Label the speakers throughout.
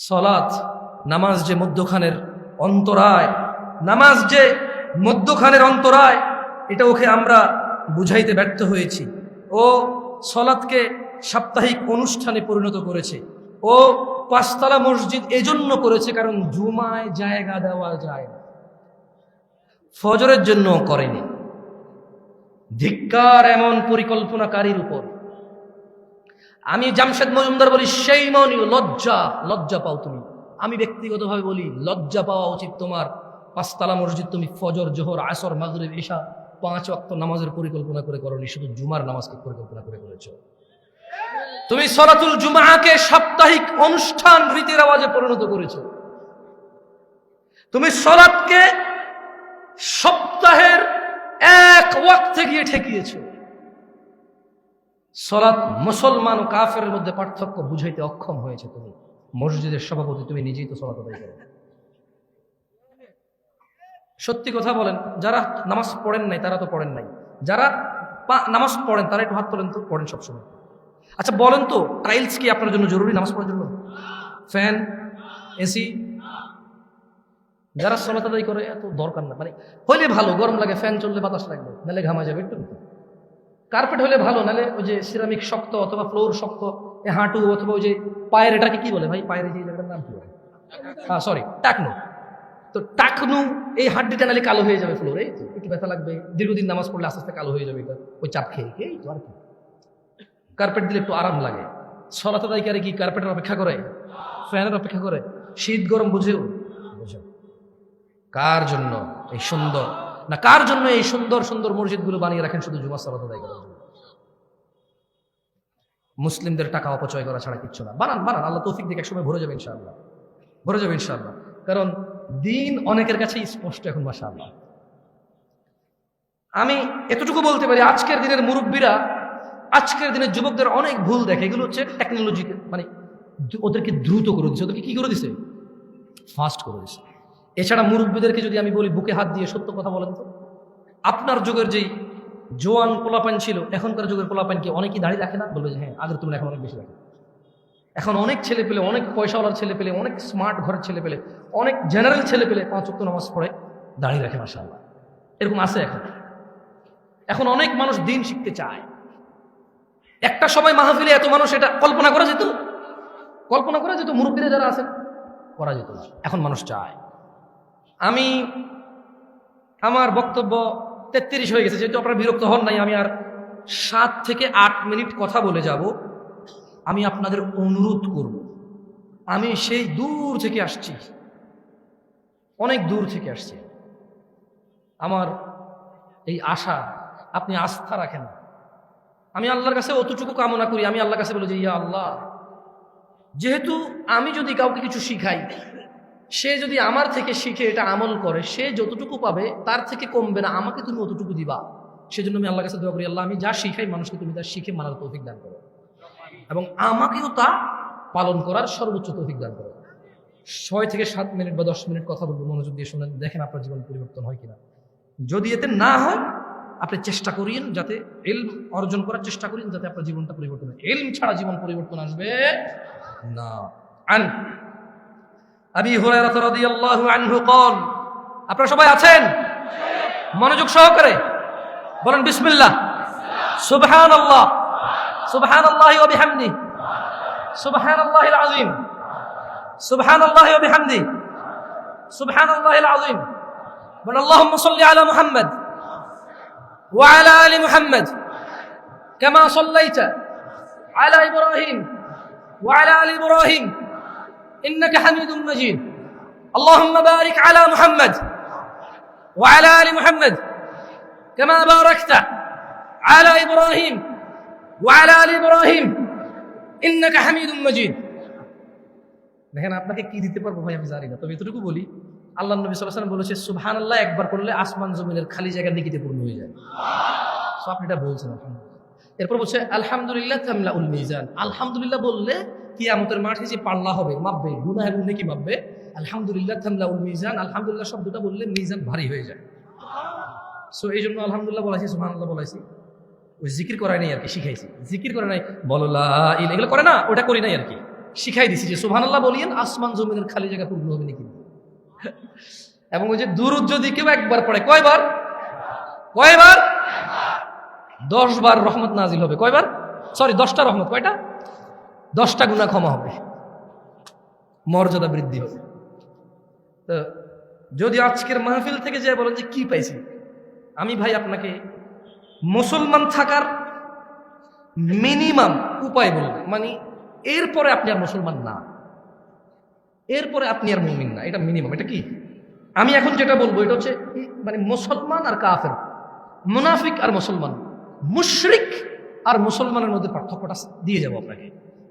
Speaker 1: সলাত নামাজ যে মধ্যখানের অন্তরায়, নামাজ যে মধ্যখানের অন্তরায়, এটা ওকে আমরা বুঝাইতে ব্যর্থ হয়েছি। ও সলাতকে সাপ্তাহিক অনুষ্ঠানে পরিণত করেছে। ও পাঁচতলা মসজিদ এজন্য করেছে কারণ জুমায় জায়গা দেওয়া যায় না, ফজরের জন্য করেনি। ধিক্কার এমন পরিকল্পনাকারীর উপর। আমি জামশেদ মজুমদার বলি, সেই মনি লজ্জা, লজ্জা পাও তুমি। আমি ব্যক্তিগতভাবে বলি, লজ্জা পাওয়া উচিত তোমার। পাঁচতলা মসজিদ তুমি ফজর, জোহর, আসর, মাগরিব, ইশা 5 ওয়াক্ত নামাজের পরিকল্পনা করে করনি, শুধু জুমার নামাজকে পরিকল্পনা করে করেছো। তুমি সলাতুল জুমাকে সাপ্তাহিক অনুষ্ঠান রীতির আওয়াজে পরিণত করেছো। তুমি সলাতকে সপ্তাহের এক ওয়াক্তে গিয়ে ঠেকিয়েছো। সলাত মুসলমান ও কাফেরের মধ্যে পার্থক্য বুঝাইতে অক্ষম হয়েছে তুমি। মসজিদের সভাপতি, তুমি নিজেই তো সলাত আদায় করো। সত্যি কথা বলেন, যারা নামাজ পড়েন নাই তারা তো পড়েন নাই, যারা নামাজ পড়েন তারা একটু হাত তোলেন তো। পড়েন সবসময়? আচ্ছা বলেন তো, টাইলস কি আপনার জন্য জরুরি নামাজ পড়ার জন্য? Fan, AC? যারা সলাত আদায় করে এত দরকার না, মানে হইলে ভালো, গরম লাগে ফ্যান চললে বাতাস লাগবে, নাহলে ঘামা যাবে একটু। কার্পেট হলে ভালো, নাহলে ওই যে সিরামিক শক্ত অথবা ফ্লোর শক্ত, হাঁটু অথবা ওই যে পায়ের, এটাকে কি বলে ভাই, পায়ের যে জায়গাটার নাম কি বলে? হ্যাঁ সরি, টাকনু। তো টাকনু, এই হাড্ডিটা নাহলে কালো হয়ে যাবে, ফ্লোরে একটু ব্যথা লাগবে, দীর্ঘদিন নামাজ পড়লে আস্তে আস্তে কালো হয়ে যাবে এটা, ওই চাপ খেয়ে খেয়ে। তো আর কি, কার্পেট দিলে একটু আরাম লাগে। সলাত আদায়কারী কি কার্পেটের অপেক্ষা করে? ফ্যানের অপেক্ষা করে? শীত গরম বুঝেও বুঝো। কার জন্য এই সুন্দর, না কার জন্য এই সুন্দর সুন্দর মসজিদগুলো বানিয়ে রাখেন? শুধু জুমার সালাত আদায় করার জন্য। মুসলিমদের টাকা অপচয় করা ছাড়া কিচ্ছু না। বানান বানান, আল্লাহ তৌফিক দিকে একসময় ভরে যাবে ইনশাআল্লাহ, ভরে যাবে ইনশাআল্লাহ। কারণ দিন অনেকের কাছে স্পষ্ট এখন, মাশাআল্লাহ। আমি এতটুকু বলতে পারি, আজকের দিনের মুরব্বীরা, আজকের দিনের যুবকদের অনেক ভুল দেখে। এগুলো হচ্ছে টেকনোলজি, মানে ওদেরকে দ্রুত করে দিচ্ছে, ওদেরকে কি করে দিছে? ফাস্ট করে দিছে। এছাড়া মুরব্বীদেরকে যদি আমি বলি, বুকে হাত দিয়ে সত্য কথা বলেন তো, আপনার যুগের যেই জোয়ান পোলাপান ছিল, এখনকার যুগের পোলাপান কি অনেকেই দাঁড়িয়ে রাখে না? বলবে যে হ্যাঁ, আগের তুলনায় এখন অনেক বেশি রাখে। এখন অনেক ছেলে পেলে, অনেক পয়সাওয়ালার ছেলে পেলে, অনেক স্মার্ট ঘরের ছেলে পেলে, অনেক জেনারেল ছেলে পেলে 5 ওয়াক্ত নামাজ পড়ে, দাঁড়িয়ে রাখে, মাশাআল্লাহ। এরকম আছে এখন। এখন অনেক মানুষ দিন শিখতে চায়। একটা সময় মাহফিলে এত মানুষ, এটা কল্পনা করা যেত? কল্পনা করা যেত? মুরব্বীরা যারা আছেন, করা যেত না। এখন মানুষ চায়। আমি, আমার বক্তব্য 33 হয়ে গেছে, যেহেতু আপনারা বিরক্ত হন নাই, আমি আর 7 থেকে 8 মিনিট কথা বলে যাব। আমি আপনাদের অনুরোধ করব, আমি সেই দূর থেকে আসছি, অনেক দূর থেকে আসছি। আমার এই আশা, আপনি আস্থা রাখেন। আমি আল্লাহর কাছে অতটুকু কামনা করি, আমি আল্লাহর কাছে বলি যে ইয়া আল্লাহ, যেহেতু আমি যদি কাউকে কিছু শিখাই, সে যদি আমার থেকে শিখে এটা আমল করে, সে যতটুকু পাবে তার থেকে কমবে না, আমাকে তুমি অতটুকু দিবা। সেজন্য আমি আল্লাহর কাছে দোয়া করি, আল্লাহ আমি যা শিখাই মানুষকে, তুমি তা শিখে মানার তৌফিক দান করো, এবং আমাকেও তা পালন করার সর্বোচ্চ তৌফিক দান করো। 6 থেকে 7 মিনিট বা 10 মিনিট কথা বলবো, মনোযোগ দিয়ে শুনেন, দেখেন আপনার জীবন পরিবর্তন হয় কিনা। যদি এতে না হয়, আপনি চেষ্টা করিয়েন, যাতে ইলম অর্জন করার চেষ্টা করেন, যাতে আপনার জীবনটা পরিবর্তন হয়। ইলম ছাড়া জীবন পরিবর্তন আসবে না। আন আবি হুরায়রা রাদিয়াল্লাহু আনহু قال, আপনারা সবাই আছেন? মনোযোগ সহকারে বলেন বিসমিল্লাহ। সুবহানাল্লাহ, সুবহানাল্লাহি ওয়া বিহামদিহি, সুবহানাল্লাহিল আযীম, সুবহানাল্লাহি ওয়া বিহামদিহি, সুবহানাল্লাহিল আযীম। বলেন আল্লাহুম্মা সাল্লি আলা মুহাম্মদ ওয়া আলা আলি মুহাম্মদ কামা সাল্লাইতা আলা ইব্রাহিম ওয়া আলা আলি ইব্রাহিম إنك حميد مجيد اللهم بارك على محمد وعلى آل محمد كما باركت على إبراهيم وعلى آل إبراهيم إنك حميد مجيد। দেখেন আপনাকে কি দিতে পারবো ভাই আমি জানি না, তবে এতটুকু বলি, আল্লাহ নবী সাল্লাল্লাহু আলাইহি ওয়াসাল্লাম বলেছে সুবহানাল্লাহ একবার করলে আসমান জমিনের খালি জায়গা নেকিতে পূর্ণ হয়ে যায়। সো আপনি এটা বলছেন আলহামদুলিল্লাহ। এরপর বলছে আলহামদুলিল্লাহ তামলাউল মিজান, আলহামদুলিল্লাহ বললে কিয়ামতের মাঠে যে পাল্লা হবে, মাপবে, গুনাহ এবং নেকি মাপবে। আলহামদুলিল্লাহ তামলাউল মিজান, আলহামদুলিল্লাহ শব্দটা বললে মিজান ভারী হয়ে যায়। সো এই জন্য আলহামদুলিল্লাহ বলাইছি, সুবহানাল্লাহ বলাইছি। ওই জিকির করাই নাই আর কি, শিখাইছি। জিকির করে নাই, বলো লা ইলাহা, এগুলো করে না, ওটা করি নাই আর কি। শিখাই দিছি যে সুবহানাল্লাহ বলিয়েন, আসমান জমিনের খালি জায়গা পূর্ণ হবে নাকি। এবং ওই যে দুরূদ যদি কেউ একবার পড়ে, কয়বার? 10 বার রহমত নাজিল হবে। কয়বার? সরি, 10টা রহমত। কয়টা? 10টা গুনাহ ক্ষমা হবে, মর্যাদা বৃদ্ধি হবে। তো যদি আজকের মাহফিল থেকে যে বলেন যে কি পাইছি, আমি ভাই আপনাকে মুসলমান থাকার মিনিমাম উপায় বলব, মানে এরপরে আপনি আর মুসলমান না, এরপরে আপনি আর মুমিন না, এটা মিনিমাম। এটা কি আমি এখন যেটা বলবো এটা হচ্ছে মানে মুসলমান আর কাফের, মুনাফিক আর মুসলমান, মুশরিক আর মুসলমানের মধ্যে পার্থক্যটা দিয়ে যাবো আপনাকে।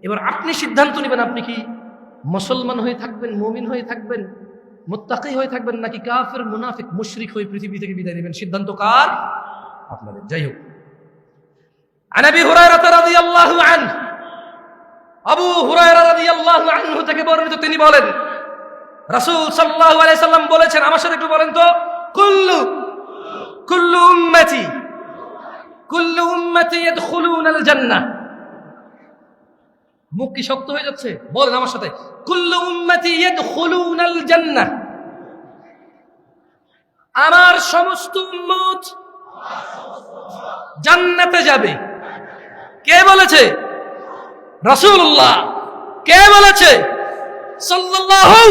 Speaker 1: এবার আপনি সিদ্ধান্ত নেবেন, আপনি কি মুসলমান হয়ে থাকবেন, মুমিন হয়ে থাকবেন, মুত্তাকি হয়ে থাকবেন, নাকি কাফের মুনাফিক মুশরিক হয়ে পৃথিবী থেকে বিদায় নেবেন। সিদ্ধান্ত কার? আপনাদের। যাই হোক, আন আবি হুরায়রা রাদিয়াল্লাহু আনহু, আবু হুরায়রা রাদিয়াল্লাহু আনহু থেকে বর্ণিত, তিনি বলেন রাসূল সাল্লাল্লাহু আলাইহি সাল্লাম বলেছেন, আমার সাথে একটু বলেন তো, কুল্লু উম্মতি ইয়াদখুলুনাল জান্নাহ। মুখ কি শক্ত হয়ে যাচ্ছে? বলেন আমার সাথে, কুল্লু উম্মতি ইয়াদখুলুনাল জান্নাহ। আমার সমস্ত উম্মত জান্নাতে যাবে। কে বলেছে? রাসূলুল্লাহ। কে বলেছে? সাল্লাল্লাহু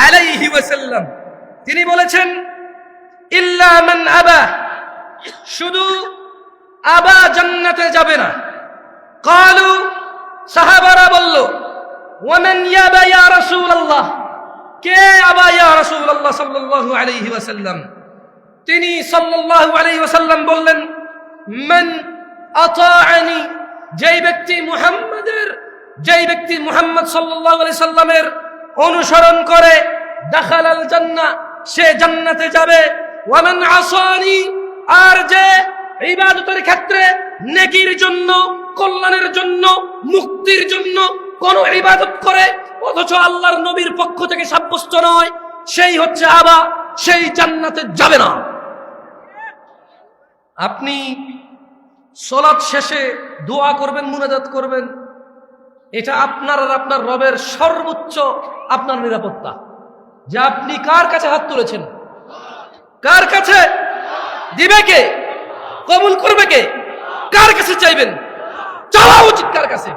Speaker 1: আলাইহি ওয়াসাল্লাম। তিনি বলেছেন ইল্লা মান আবা, শুধু আবা জান্নাতে যাবে না। ক্বালু, সাহাবারা বলল, ওয়ামান ইয়াবা ইয়া রাসূলুল্লাহ, কে আবা ইয়া রাসূলুল্লাহ সাল্লাল্লাহু আলাইহি ওয়াসাল্লাম। তিনি সাল্লাল্লাহু আলাইহি ওয়াসাল্লাম বললেন, মান আতাআনি, যেই ব্যক্তি মুহাম্মদ সাল্লাল্লাহু আলাইহি সাল্লামের অনুসরণ করে, দাখালাল জান্নাহ, সে জান্নাতে যাবে। ওয়ামান আসানি, আর যে ইবাদতের ক্ষেত্রে নেকির জন্য, কল্যাণের জন্য, মুক্তির জন্য কোন ইবাদত করে অথচ আল্লাহর নবীর পক্ষ থেকে সাব্যস্ত নয়, সেই হচ্ছে আবা, সেই জান্নাতে যাবে না। আপনি সালাত শেষে দোয়া করবেন, মুনাজাত করবেন, এটা আপনার আর আপনার রবের সর্বোচ্চ আপনার নিরাপত্তা, যে আপনি কার কাছে হাত তুলেছেন, কার কাছে দিবে কে, কবুল করবে কে, কার কাছে চাইবেন, চাওয়া উচিত কার কাছে।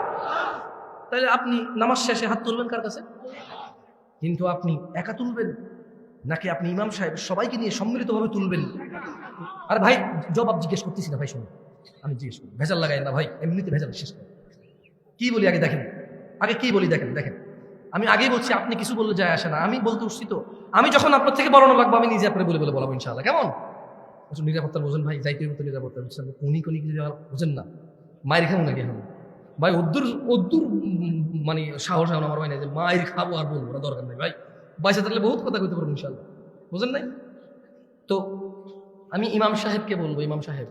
Speaker 1: তাহলে আপনি নামাজ শেষে হাত তুলবেন কার কাছে? কিন্তু আপনি একা তুলবেন নাকি আপনি ইমাম সাহেব সবাইকে নিয়ে সম্মিলিতভাবে তুলবেন? আর ভাই জবাব জিজ্ঞেস করতেছি না ভাই, শুনুন, আমি জিজ্ঞেস করি, ভেজাল লাগাই না ভাই, এমনিতে ভেজাল শেষ করি। কি বলি আগে দেখেন, কি বলি দেখেন। আমি আগেই বলছি, আপনি কিছু বললে যায় আসে না, আমি বলতে উঠছি তো, আমি যখন আপনার থেকে বলানো লাগবো আমি নিজে আপনার বলে বলাবো ইনশাআল্লাহ। কেমন নিরাপত্তা বোঝেন ভাই, যাইতে মতো নিরাপত্তা বুঝছেন, কোনি বোঝেন না, মায়ের খাবো নাকি এখন ভাই, অদ্দুর মানে সাহস এখন আমার ভাই না যে মায়ের খাবো আর বলবো না, দরকার নেই ভাই, বাইসে থাকলে বহুত কথা কইতে পারবো ইনশাআল্লাহ, বুঝেন নাই? তো আমি ইমাম সাহেবকে বলবো, ইমাম সাহেব,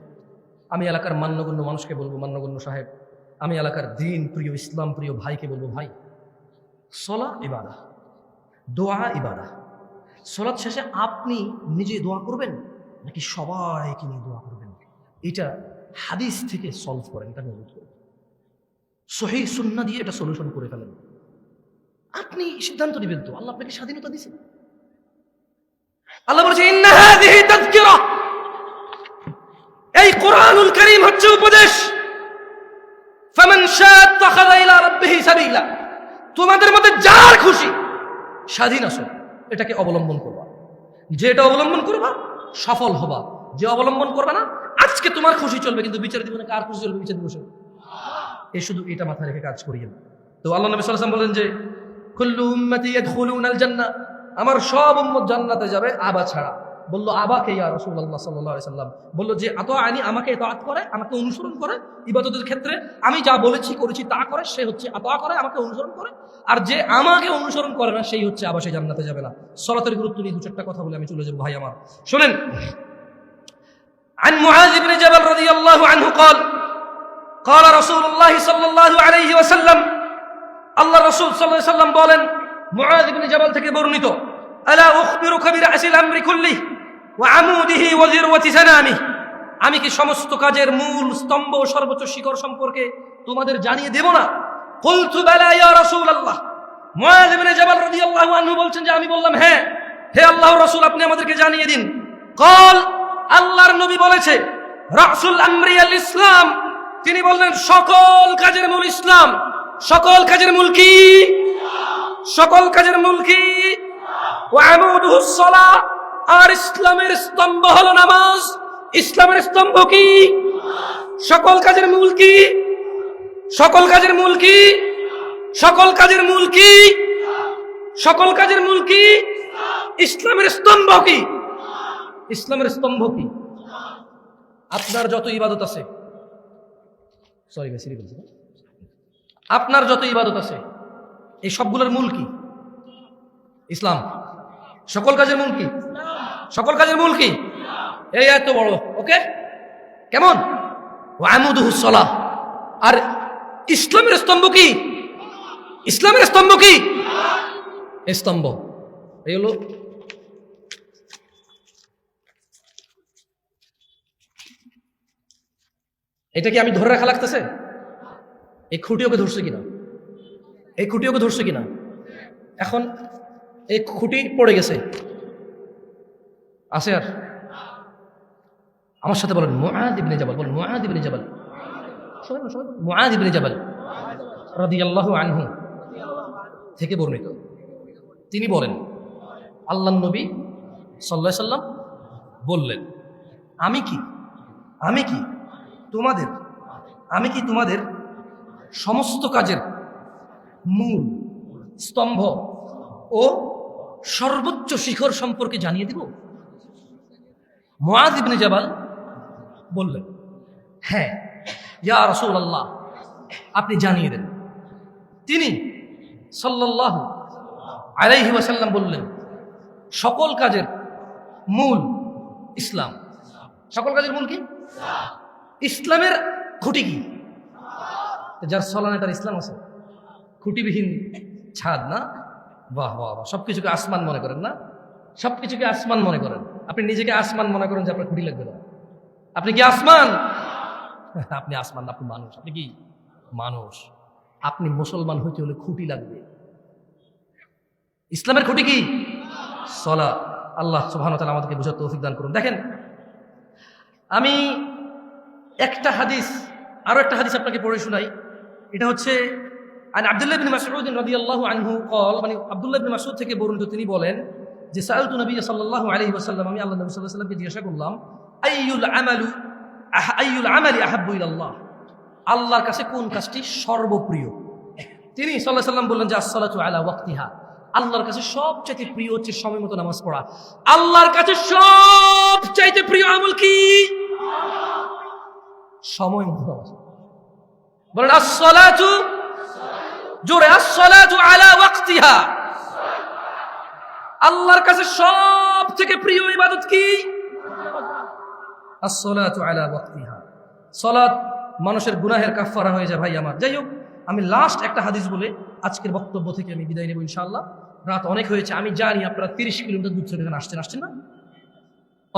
Speaker 1: আমি এলাকার মান্যগণ্য মানুষকে বলবো, মান্যগণ্য সাহেব, আমি এলাকার দিন প্রিয়, ইসলাম প্রিয় ভাইকে বলবো, ভাই সালাত ইবাদা, দোয়া ইবাদা। সালাত শেষে আপনি নিজে দোয়া করবেন নাকি সবাইকে নিয়ে দোয়া করবেন, এটা হাদিস থেকে সলভ করেন, এটা আমি অনুরোধ করি। সহিহ সুন্নাহ দিয়ে এটা সলিউশন করে ফেলেন। আপনি সিদ্ধান্ত নেবেন তো, আল্লাহ আপনাকে স্বাধীনতা দিয়েছে। আল্লাহ বলেছে ইন্না হাযিহি তাযকিরা, এই কোরআনুল কারীম হচ্ছে উপদেশ। ফামান শাআ ইত্তাখাযা ইলা রাব্বিহি সাবিলা, তোমাদের মধ্যে যার খুশি স্বাধীন আছো, এটাকে অবলম্বন করবা, যেটা অবলম্বন করবা সফল হবা, যে অবলম্বন করবে না, আজকে তোমার খুশি চলবে কিন্তু বিচার জীবনে কার খুশি চলবে? বিচার দিবসে। এই শুধু এটা মাথায় রেখে কাজ করিয়েন। তো আল্লাহ নবী সাল্লাল্লাহু আলাইহি ওয়াসাল্লাম বলেন যে কুল্লু উম্মতি ইয়াদখুলুনাল জান্নাহ, আমার সব উম্মত জান্নাতে যাবে আবা ছাড়া। বলল আবাকে ইয়া রাসূলুল্লাহ সাল্লাল্লাহু আলাইহি ওয়াসাল্লাম, বলল যে আতাআনি, আমাকে ইতাআত করে, আমাকে অনুসরণ করে, ইবাদতের ক্ষেত্রে আমি যা বলেছি করেছি তা করে, সে হচ্ছে আতা করে, আমাকে অনুসরণ করে। আর যে আমাকে অনুসরণ করে না সেই হচ্ছে আবা, সে জান্নাতে যাবে না। সালাতের গুরুত্ব নিয়ে দু চারটা কথা বলে আমি চলে যাব ভাই আমার, শুনেন। عن معاذ بن جبل رضي الله عنه قال قال رسول الله صلى الله عليه وسلم, আল্লাহ রাসূল সাল্লাল্লাহু আলাইহি ওয়াসাল্লাম বলেন, মুআয ইবনে জাবাল থেকে বর্ণিত, আলা উখবিরুকা বিরাসিল আমরি কুল্লিহি ওয়া আমুদিহি ওয়া যিরওয়াতি সানামিহি, আমি কি সমস্ত কাজের মূল স্তম্ভ ও সর্বোচ্চ শিখর সম্পর্কে তোমাদের জানিয়ে দেব না? কুলতু বালা ইয়া রাসূলুল্লাহ। মুআয ইবনে জাবাল রাদিয়াল্লাহু আনহু বলছেন যে আমি বললাম হ্যাঁ, হে আল্লাহর রাসূল আপনি আমাদেরকে জানিয়ে দিন। কল, আল্লাহর নবী বলেছে রাসূল আমরি আল ইসলাম, তিনি বললেন সকল কাজের মূল ইসলাম। সকল কাজের মূল কি? সকল কাজের মূল কি? ওয়া আমুদুহুস সালাহ, আর ইসলামের স্তম্ভ হলো নামাজ। ইসলামের স্তম্ভ কি? সকল কাজের মূল কি? সকল কাজের মূল কি? সকল কাজের মূল কি? সকল কাজের মূল কি? ইসলামের স্তম্ভ কি? ইসলামের স্তম্ভ কি? আপনার যত ইবাদত আছে, সরি বেশি বলছি, আপনার যত ইবাদত আছে এই সবগুলোর মূল কি? ইসলাম। সকল কাজের মূল কি? সকল কাজের মূল কি? এই এত বড়, ওকে কেমন? ওয়া আমুদুহুস সালাহ, আর ইসলামের স্তম্ভ কি? ইসলামের স্তম্ভ কি? স্তম্ভ। এই হলো এটা কি আমি ধরে রাখা লাগতেছে? এই খুঁটি ওকে ধরছে কিনা? এই খুঁটি ওকে ধরছে কিনা? এখন এই খুঁটি পড়ে গেছে, আছে আর? আমার সাথে বলেন মুআয ইবনে জাবাল, বলেন মুআয ইবনে জাবাল, মুআয ইবনে জাবাল রাদিয়াল্লাহু আনহু থেকে বর্ণিত। তিনি বলেন আল্লাহর নবী সাল্লাল্লাহু আলাইহি সাল্লাম বললেন, আমি কি তোমাদের সমস্ত কাজের মূল, স্তম্ভ ও সর্বোচ্চ শিখর সম্পর্কে জানিয়ে দিব? মুআয ইবনে জাবাল বললেন, হ্যাঁ ইয়া রাসূলুল্লাহ, আপনি জানিয়ে দেন। তিনি সাল্লাল্লাহু আলাইহি ওয়াসাল্লাম বললেন, সকল কাজের মূল ইসলাম। সকল কাজের মূল কি? ইসলামের খুঁটি কি? যার সলানে তার ইসলাম আছে, খুঁটিবিহীন ছাদ না? বাহ বাহ বাহ, সবকিছুকে আসমান মনে করেন না? সবকিছুকে আসমান মনে করেন। আপনি নিজেকে আসমান মনে করেন যে আপনার খুঁটি লাগবে না। আপনি কি আসমান? আপনি আসমান, আপনি মানুষ। আপনি কি মানুষ? আপনি মুসলমান হইতে হলে খুঁটি লাগবে। ইসলামের খুঁটি কি? সালাত। আল্লাহ সুবহানাহু ওয়া তাআলা আমাদেরকে বুঝার তৌফিক দান করুন। দেখেন, আমি একটা হাদিস, আরো একটা হাদিস আপনাকে পড়ে শোনাই। এটা হচ্ছে আন আব্দুল্লাহ ইবনে মাসউদ রাদিয়াল্লাহু আনহু قال, মানে আব্দুল্লাহ ইবনে মাসউদ থেকে বর্ণিত, তিনি বলেন যে সাআলতু নবী সাল্লাল্লাহু আলাইহি ওয়াসাল্লাম, আমি আল্লাহ নবী সাল্লাল্লাহু আলাইহি ওয়াসাল্লামকে জিজ্ঞাসা করলাম, আইয়ুল আমালি আহাব্বু ইলাল্লাহ, আল্লাহর কাছে কোন কাজটি সর্বপ্রিয়? তিনি সাল্লাল্লাহু আলাইহি ওয়াসাল্লাম বললেন যে আসসালাতু আলা ওয়াক্তিহা, আল্লাহর কাছে সবচাইতে প্রিয় হচ্ছে সময় মতো নামাজ পড়া। আল্লাহর কাছে সবচাইতে প্রিয় আমল কি? সময় মতো নামাজ। বলেন আসসালাতু, জোরে, আসসালাতু আলা ওয়াক্তিহা। আল্লাহর কাছে সব থেকে প্রিয় ইবাদত কি? আসসালাতু আলা ওয়াক্তিহা। সালাত মানুষের গুনাহের কাফফারা হয়ে যায় ভাই আমার। যাই হোক, আমি লাস্ট একটা হাদিস বলে আজকের বক্তব্য থেকে আমি বিদায় নেব ইনশাআল্লাহ। রাত অনেক হয়েছে, আমি জানি আপনারা 30 কিলোমিটার দূর থেকে আসছেন না?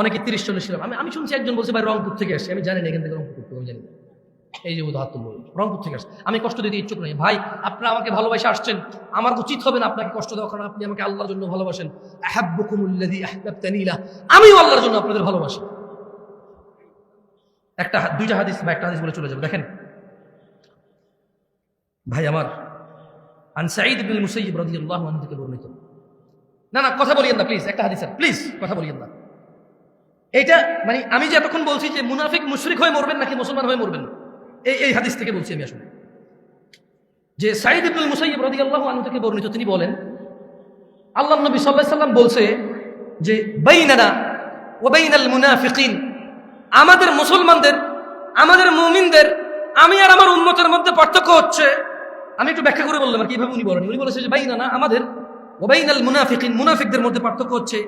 Speaker 1: অনেকে 30-40 কিলোমিটার। আমি শুনছি একজন বলছে ভাই রংপুর থেকে আসছে। আমি জানি না এখান থেকে রংপুর করতে, আমি জানি না। এই যে উদাহরণ রংপুর থেকে আসছে, আমি কষ্ট দিতে ইচ্ছুক নই ভাই। আপনারা আমাকে ভালোবাসে আসছেন, আমার উচিত হবে না আপনাকে কষ্ট দেওয়া, কারণ আপনি আমাকে আল্লাহর জন্য ভালোবাসেন। আহাব্বুকুমুল্লাযী আহবাবতানি লাহ, আমিও আল্লাহর জন্য আপনাদের ভালোবাসি। দুইটা হাদিস বা একটা হাদিস বলে চলে যাবে। দেখেন ভাই আমার, আন সাঈদ ইবনে মুসাইয়্যিব রাদিয়াল্লাহু আনহু থেকে বর্ণিত। না কথা বলিয়েন না প্লিজ, একটা হাদিস স্যার, প্লিজ কথা বলিয়েন না। এইটা মানে আমি যে এতক্ষণ বলছি যে মুনাফিক মুশরিক হয়ে মরবেন নাকি মুসলমান হয়ে মরবেন, এই হাদিস থেকে বলছি আমি আসলে। যে সাঈদ ইবনে মুসাইয়্যিব রাদিয়াল্লাহু আনহু থেকে বর্ণিত, তিনি বলেন আল্লাহর নবী সাল্লাল্লাহু আলাইহি ওয়াসাল্লাম বলছে যে বাইনানা ওয়া বাইনাল মুনাফিকিন, আমাদের মুসলমানদের, আমাদের মুমিনদের, আমি আর আমার উম্মতের মধ্যে পার্থক্য হচ্ছে। আমি একটু ব্যাখ্যা করে বললাম আর কিভাবে উনি বলেন। উনি বলেছে যে বাইনানা, আমাদের, ওয়া বাইনাল মুনাফিকিন, মুনাফিকদের মধ্যে পার্থক্য হচ্ছে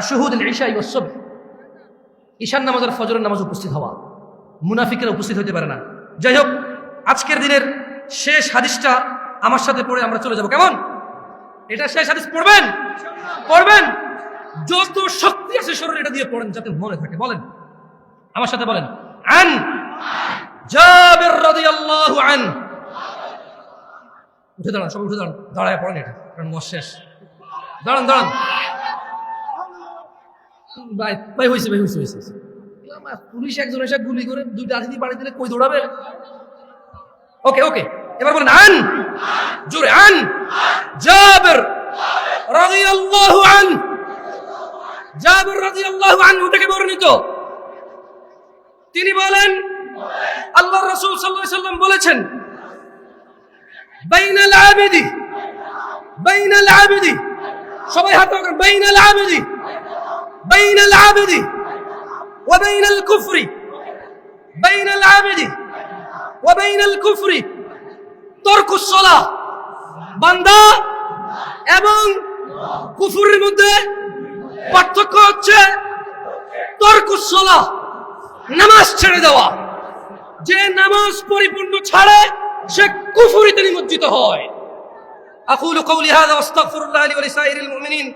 Speaker 1: শুহুদুল ইশাই ওয়াস সুবহ, ঈশার নামাজ আর ফজরের নামাজ উপস্থিত হওয়া। মুনাফিকরা উপস্থিত হতে পারে না। যাই হোক, আজকের দিনের শেষ হাদিসটা আমার সাথে পড়ে আমরা চলে যাব, কেমন? এটা শেষ হাদিস, পড়বেন যত শক্তি আছে শরীরে এটা দিয়ে পড়েন যাতে মনে থাকে। বলেন আমার সাথে, বলেন আন জাবির রাদিয়াল্লাহু আনহু উঠে দাঁড়ান, সবাই উঠে দাঁড়ান, দাঁড়ায় পড়েন এটা, কারণ ওয়াজ শেষ। দাঁড়ান দাঁড়ান ভাই, ভাই হয়েছে, ভাই হয়েছে হয়েছে। পুলিশ একজন এসে গুলি করে দুইটা আজকে বাড়ি দিলে কই দৌড়াবে? ওকে ওকে, এবার বলেন আন, জোরে আন। জাবের রাদিয়াল্লাহু আনহু, জাবের রাদিয়াল্লাহু আনহু থেকে বর্ণিত, তিনি বলেন আল্লাহর রাসূল সাল্লাল্লাহু আলাইহি সাল্লাম বলেছেন, বাইনাল আবিদি, বাইনাল আবিদি, সবাই হাত রাখেন, বাইনাল আবিদি, বাইনাল আবিদি ওয়া বাইনাল কুফরি, বাইনাল আবিদি ওয়া বাইনাল কুফরি তারকুস সালাহ, বান্দা এবং কুফরের মধ্যে পার্থক্য হচ্ছে তারকুস সালাহ, নামাজ ছেড়ে দেওয়া। যে নামাজ পরিপূর্ণ ছাড়ে সে কুফরিতে নিমজ্জিত হয়। আকুলু কওলি হাযা ওয়াস্তাগফিরুল্লাহ লি ওয়া লিসাইরিল মুমিনিন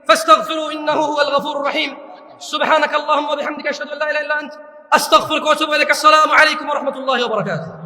Speaker 1: ফাস্তাগফিরু ইন্নাহু হুয়াল গফুরুর রহিম। সুবহানাকাল্লাহুম্মা ওয়া বিহামদিকা আশহাদু আল্লা ইলাহা ইল্লা আনতা আস্তাগফিরুকা ওয়া আতুবু ইলাইক। আসসালামু আলাইকুম ওয়া রাহমাতুল্লাহি ওয়া বারাকাতুহু।